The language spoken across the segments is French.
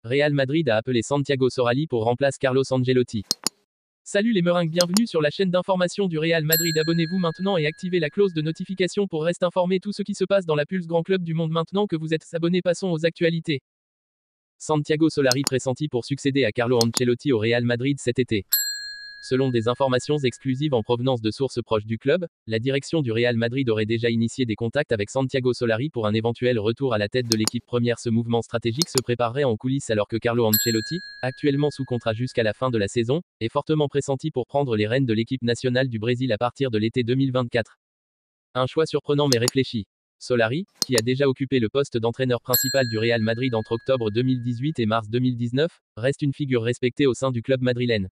Real Madrid a appelé Santiago Solari pour remplacer Carlo Ancelotti. Salut les meringues, bienvenue sur la chaîne d'information du Real Madrid. Abonnez-vous maintenant et activez la cloche de notification pour rester informé tout ce qui se passe dans la Pulse Grand Club du monde. Maintenant que vous êtes abonné, passons aux actualités. Santiago Solari pressenti pour succéder à Carlo Ancelotti au Real Madrid cet été. Selon des informations exclusives en provenance de sources proches du club, la direction du Real Madrid aurait déjà initié des contacts avec Santiago Solari pour un éventuel retour à la tête de l'équipe première. Ce mouvement stratégique se préparerait en coulisses alors que Carlo Ancelotti, actuellement sous contrat jusqu'à la fin de la saison, est fortement pressenti pour prendre les rênes de l'équipe nationale du Brésil à partir de l'été 2024. Un choix surprenant mais réfléchi. Solari, qui a déjà occupé le poste d'entraîneur principal du Real Madrid entre octobre 2018 et mars 2019, reste une figure respectée au sein du club madrilène.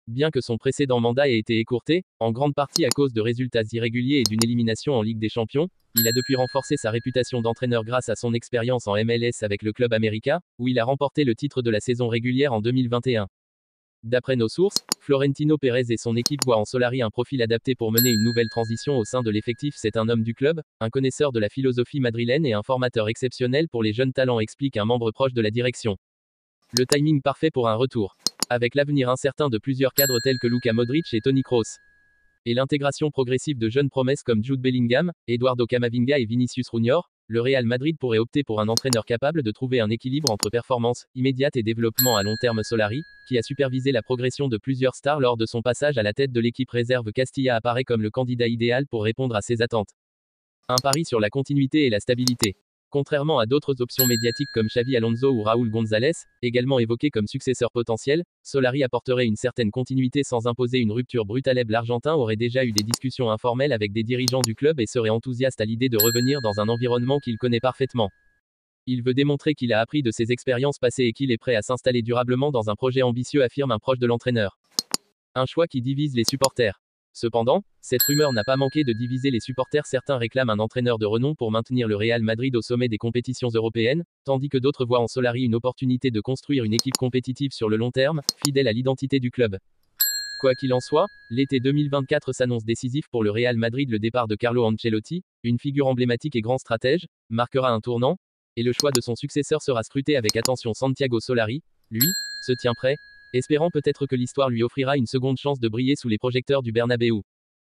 Bien que son précédent mandat ait été écourté, en grande partie à cause de résultats irréguliers et d'une élimination en Ligue des Champions, il a depuis renforcé sa réputation d'entraîneur grâce à son expérience en MLS avec le club américain, où il a remporté le titre de la saison régulière en 2021. D'après nos sources, Florentino Pérez et son équipe voient en Solari un profil adapté pour mener une nouvelle transition au sein de l'effectif. C'est un homme du club, un connaisseur de la philosophie madrilène et un formateur exceptionnel pour les jeunes talents, explique un membre proche de la direction. Le timing parfait pour un retour. Avec l'avenir incertain de plusieurs cadres tels que Luka Modric et Toni Kroos, et l'intégration progressive de jeunes promesses comme Jude Bellingham, Eduardo Camavinga et Vinicius Junior, le Real Madrid pourrait opter pour un entraîneur capable de trouver un équilibre entre performance immédiate et développement à long terme. Solari, qui a supervisé la progression de plusieurs stars lors de son passage à la tête de l'équipe réserve Castilla, apparaît comme le candidat idéal pour répondre à ces attentes. Un pari sur la continuité et la stabilité. Contrairement à d'autres options médiatiques comme Xavi Alonso ou Raúl González, également évoqués comme successeurs potentiels, Solari apporterait une certaine continuité sans imposer une rupture brutale. L'Argentin aurait déjà eu des discussions informelles avec des dirigeants du club et serait enthousiaste à l'idée de revenir dans un environnement qu'il connaît parfaitement. Il veut démontrer qu'il a appris de ses expériences passées et qu'il est prêt à s'installer durablement dans un projet ambitieux, affirme un proche de l'entraîneur. Un choix qui divise les supporters. Cependant, cette rumeur n'a pas manqué de diviser les supporters. Certains réclament un entraîneur de renom pour maintenir le Real Madrid au sommet des compétitions européennes, tandis que d'autres voient en Solari une opportunité de construire une équipe compétitive sur le long terme, fidèle à l'identité du club. Quoi qu'il en soit, l'été 2024 s'annonce décisif pour le Real Madrid. Le départ de Carlo Ancelotti, une figure emblématique et grand stratège, marquera un tournant, et le choix de son successeur sera scruté avec attention. Santiago Solari, lui, se tient prêt, espérant peut-être que l'histoire lui offrira une seconde chance de briller sous les projecteurs du Bernabéu.